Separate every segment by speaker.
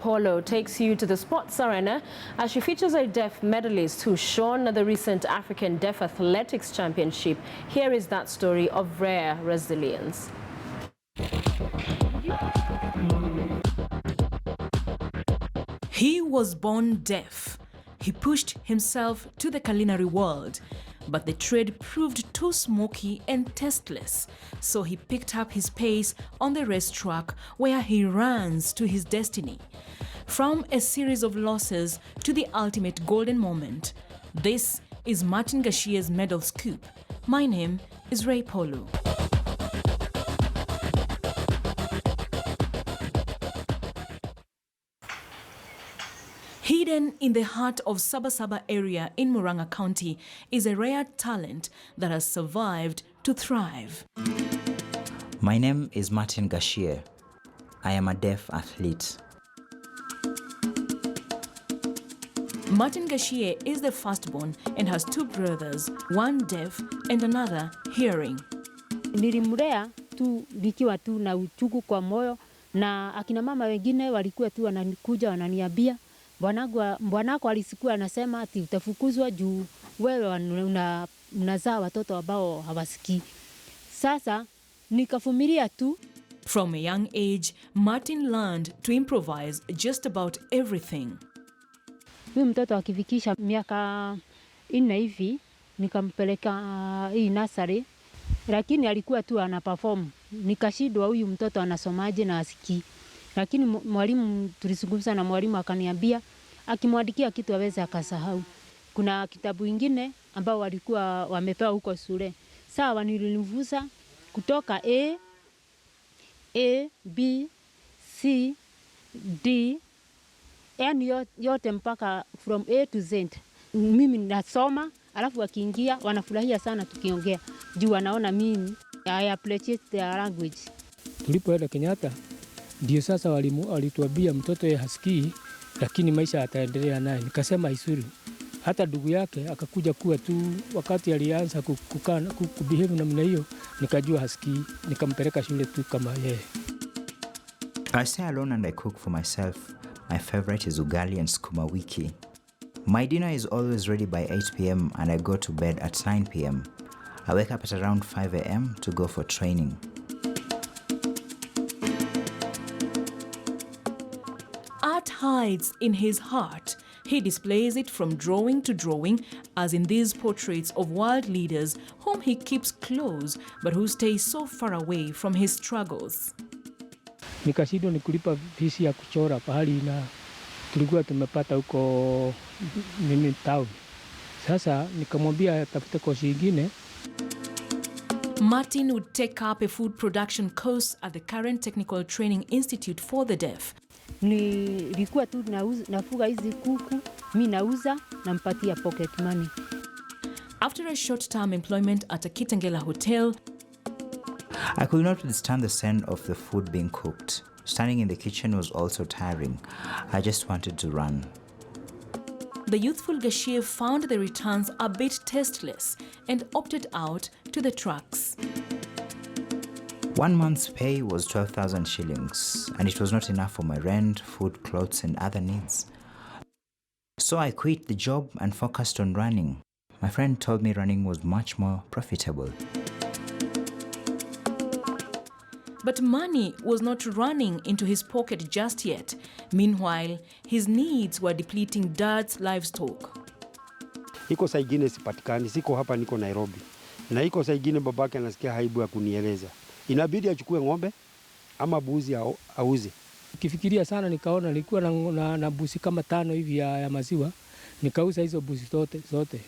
Speaker 1: Polo takes you to the sports arena as she features a deaf medalist who shone at the recent African Deaf Athletics Championship. Here is that story of rare resilience.
Speaker 2: He was born deaf. He pushed himself to the culinary world, but the trade proved too smoky and tasteless, so he picked up his pace on the racetrack where he runs to his destiny. From a series of losses to the ultimate golden moment, this is Martin Gachie's medal scoop. My name is Ray Polo. Hidden in the heart of Sabasaba area in Murang'a County is a rare talent that has survived to thrive.
Speaker 3: My name is Martin Gachie. I am a deaf athlete.
Speaker 2: Martin Gachie is the firstborn and has two brothers, one deaf and another hearing.
Speaker 4: Nilimlea tu nikiwa tu na uchungu kwa moyo, na akina mama wengine walikuwa tu wanakuja wananiambia, bwanako alisikuwa anasema ati utafukuzwa juu wewe unazaa watoto ambao hawasikii. Sasa nikavumilia tu.
Speaker 2: From a young age, Martin learned to improvise just about everything.
Speaker 4: Huyu mtoto akifikisha miaka 4 hivi nikampeleka hii nursery, lakini alikuwa tu anaperform. Nikashindwa huyu mtoto anasomaje na asikii. Lakini mwalimu, tulisungumza na mwalimu akaniambia akimwandikia kitu aweze akasahau. Kuna kitabu kingine ambao walikuwa wamepewa huko shule. Sawa, nilinivuza kutoka A, B, C, D, yani yote mpaka from A to Z. Mimi nasoma, alafu wakiingia wanafurahia sana tukiongea. Juu wanaona mimi I appreciate their language.
Speaker 5: Tulipoenda Kenyatta, ndio sasa walimu alituambia mtoto yeye hasikii, lakini maisha ataendelea naye. Nikasema isuru. Hata ndugu yake akakuja kuwa tu, wakati alianza kubehave namna hiyo, nikajua hasikii, nikampeleka shule tu kama yeye.
Speaker 3: I stay alone and I cook for myself. My favorite is ugali and sukuma wiki. My dinner is always ready by 8 p.m. and I go to bed at 9 p.m. I wake up at around 5 a.m. to go for training.
Speaker 2: Art hides in his heart. He displays it from drawing to drawing, as in these portraits of world leaders whom he keeps close but who stay so far away from his struggles.
Speaker 5: Nikashindwa ni kulipa visi ya kuchora pahali na tulikuwa tumepata huko town. Sasa nikamwambia atafute kosi nyingine.
Speaker 2: Martin would take up a food production course at the current Technical Training Institute for the Deaf.
Speaker 4: Nilikuwa tu nafuga hizi kuku, mimi nauza na mpatia pocket money.
Speaker 2: After a short-term employment at a Kitengela hotel,
Speaker 3: I could not withstand the scent of the food being cooked. Standing in the kitchen was also tiring. I just wanted to run.
Speaker 2: The youthful Gachie found the returns a bit tasteless and opted out to the trucks.
Speaker 3: 1 month's pay was 12,000 shillings, and it was not enough for my rent, food, clothes, and other needs. So I quit the job and focused on running. My friend told me running was much more profitable.
Speaker 2: But money was not running into his pocket just yet. Meanwhile, his needs were depleting Dad's livestock.
Speaker 6: Iko saa ingine sipatikani, siko hapa, niko Nairobi. Na iko saa ingine babake anasikia haibu ya kunieleza. Inabidi achukue ng'ombe ama buzi auze.
Speaker 5: Kifikiria sana nikaona nilikuwa na buzi kama 5 hivi ya maziwa. Nikauza hizo buzi zote.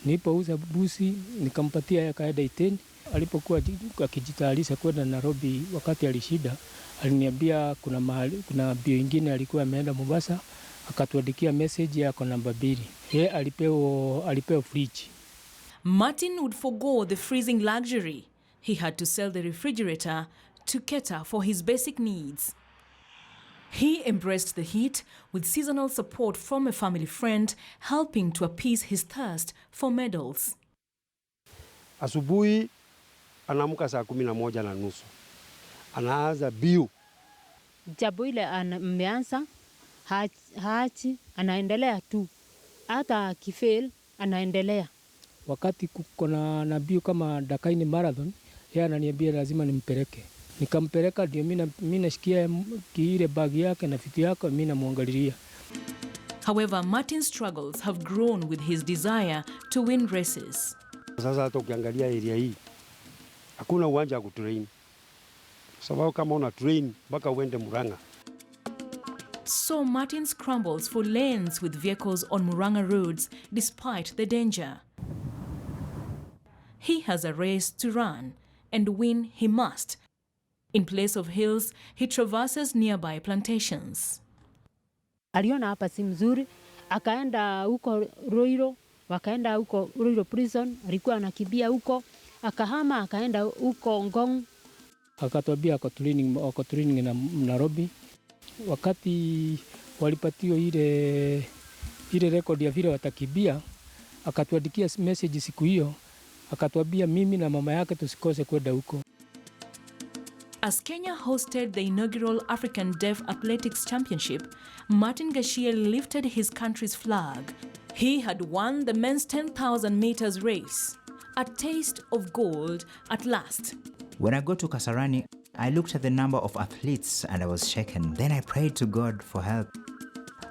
Speaker 5: Nilipouza buzi nikampatia akaenda 10. Alipokuwa akijitayarisha kwenda Nairobi, wakati alishida, aliniambia kuna bio ingine alikuwa ameenda Mombasa, akatuandikia message yako namba 2. Yeye alipewa fridge.
Speaker 2: Martin would forgo the freezing luxury. He had to sell the refrigerator to cater for his basic needs. He embraced the heat with seasonal support from a family friend, helping to appease his thirst for medals.
Speaker 6: Asubuhi anaamka saa 11:30. Anaanza biu.
Speaker 4: Jambo ile ameanza haachi, anaendelea tu. Hata akifail, anaendelea.
Speaker 5: Wakati kuko na mbio kama Dakaini Marathon, yeye ananiambia lazima nimpeleke. Nikampeleka, ndio mimi nashikia ile bagi yake na vitu yake, mimi namwangalilia.
Speaker 2: However, Martin's struggles have grown with his desire to win races.
Speaker 6: Sasa hata ukiangalia area hii, hakuna uwanja wa kutrain. Sababu kama una train mpaka uende Murang'a.
Speaker 2: So Martin scrambles for lanes with vehicles on Mombasa roads despite the danger. He has a race to run, and win he must. In place of hills, he traverses nearby plantations.
Speaker 4: Aliona hapa si mzuri, akaenda huko Ruiro, wakaenda huko Ruiro prison, alikuwa anakimbia huko, akahama akaenda huko Ngong.
Speaker 5: Akatuambia ako training na Nairobi. Wakati walipatiwa ile record ya vile watakimbia, akatuandikia message siku hiyo, akatuambia mimi na mama yake tusikose kwenda huko.
Speaker 2: As Kenya hosted the inaugural African Deaf Athletics Championship, Martin Gachie lifted his country's flag. He had won the men's 10,000 meters race. A taste of gold at last.
Speaker 3: When I got to Kasarani, I looked at the number of athletes and I was shaken. Then I prayed to God for help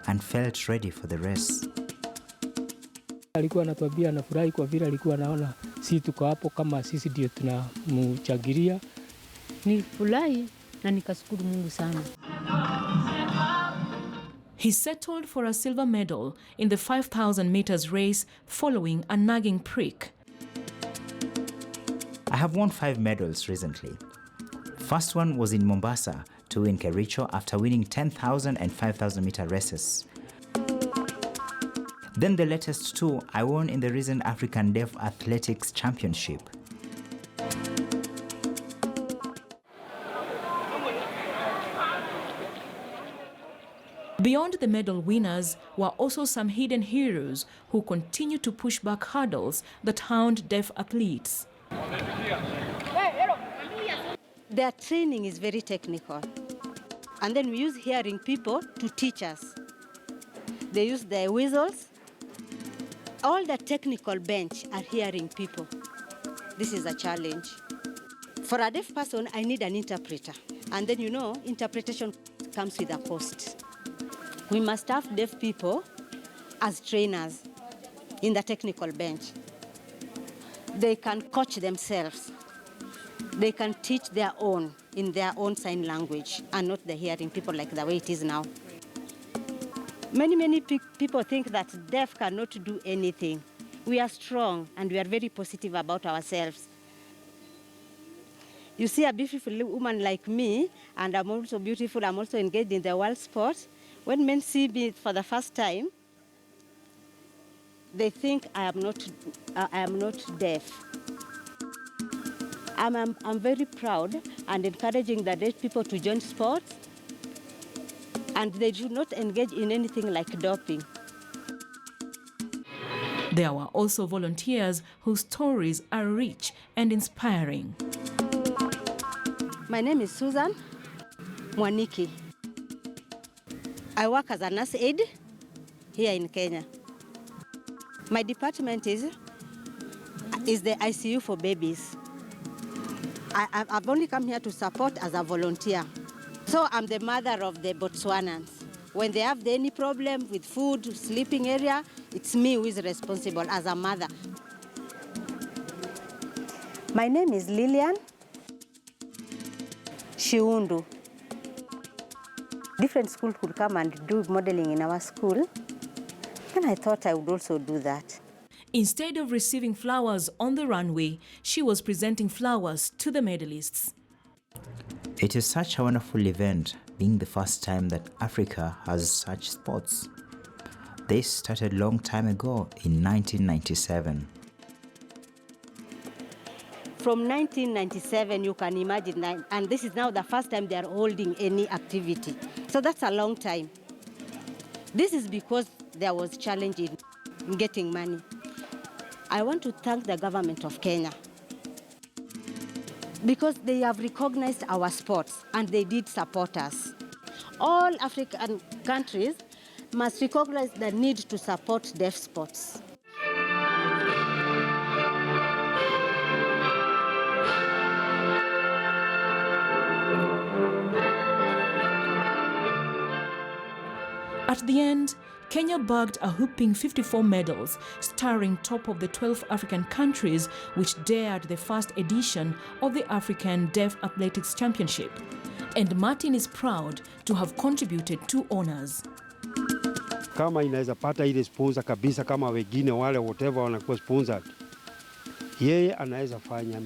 Speaker 3: and felt ready for the race.
Speaker 5: Alikuwa anatuambia anafurahi kwa vile alikuwa anaona sisi tuko hapo kama sisi ndio tunamchagiria.
Speaker 4: Nilifurahi na nikashukuru Mungu sana.
Speaker 2: He settled for a silver medal in the 5,000 meters race following a nagging prick.
Speaker 3: I have won 5 medals recently. First one was in Mombasa, 2 in Kericho after winning 10,000 and 5,000 meter races. Then the latest 2 I won in the recent African Deaf Athletics Championship.
Speaker 2: Beyond the medal winners were also some hidden heroes who continue to push back hurdles that hound deaf athletes.
Speaker 7: Their training is very technical. And then we use hearing people to teach us. They use their whistles. All the technical bench are hearing people. This is a challenge. For a deaf person, I need an interpreter. And then, interpretation comes with a cost. We must have deaf people as trainers in the technical bench. They can coach themselves. They can teach their own in their own sign language and not the hearing people like the way it is now. Many people think that deaf cannot do anything. We are strong and we are very positive about ourselves. You see a beautiful woman like me, and I'm also beautiful, I'm also engaged in the world sport. When men see me for the first time, they think I am not deaf. I'm very proud and encouraging the deaf people to join sports, and they do not engage in anything like doping.
Speaker 2: There were also volunteers whose stories are rich and inspiring.
Speaker 7: My name is Susan Mwaniki. I work as a nurse aide here in Kenya. My department is the ICU for babies. I've only come here to support as a volunteer. So I'm the mother of the Botswanans. When they have any problem with food, sleeping area, it's me who is responsible as a mother. My name is Lilian Shiundu. Different schools could come and do modeling in our school, and I thought I would also do that.
Speaker 2: Instead of receiving flowers on the runway, she was presenting flowers to the medalists.
Speaker 3: It is such a wonderful event, being the first time that Africa has such sports. This started a long time ago in 1997.
Speaker 7: From 1997, you can imagine, and this is now the first time they are holding any activity. So that's a long time. This is because there was challenge in getting money. I want to thank the government of Kenya because they have recognized our sports and they did support us. all African countries must recognize the need to support deaf sports.
Speaker 2: At the end, Kenya bagged a whopping 54 medals, starring top of the 12 African countries which dared the first edition of the African Deaf Athletics Championship. And Martin is proud to have contributed to honors.
Speaker 6: Kama inaweza pata ile sponsor kabisa kama wengine wale whatever wanakuwa sponsored, yeye anaweza fanya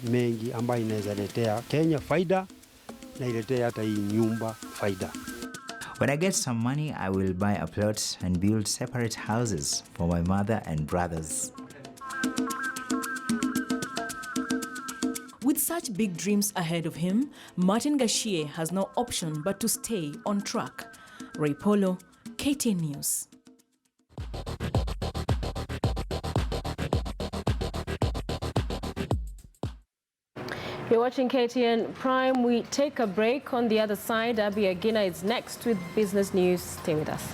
Speaker 6: mengi ambayo inaweza letea Kenya faida na iletea hata hii nyumba faida.
Speaker 3: When I get some money, I will buy a plot and build separate houses for my mother and brothers.
Speaker 2: With such big dreams ahead of him, Martin Gachie has no option but to stay on track. Ray Polo, KTN News.
Speaker 1: You're watching KTN Prime. We take a break. On the other side, Abby Agina is next with business news. Stay with us.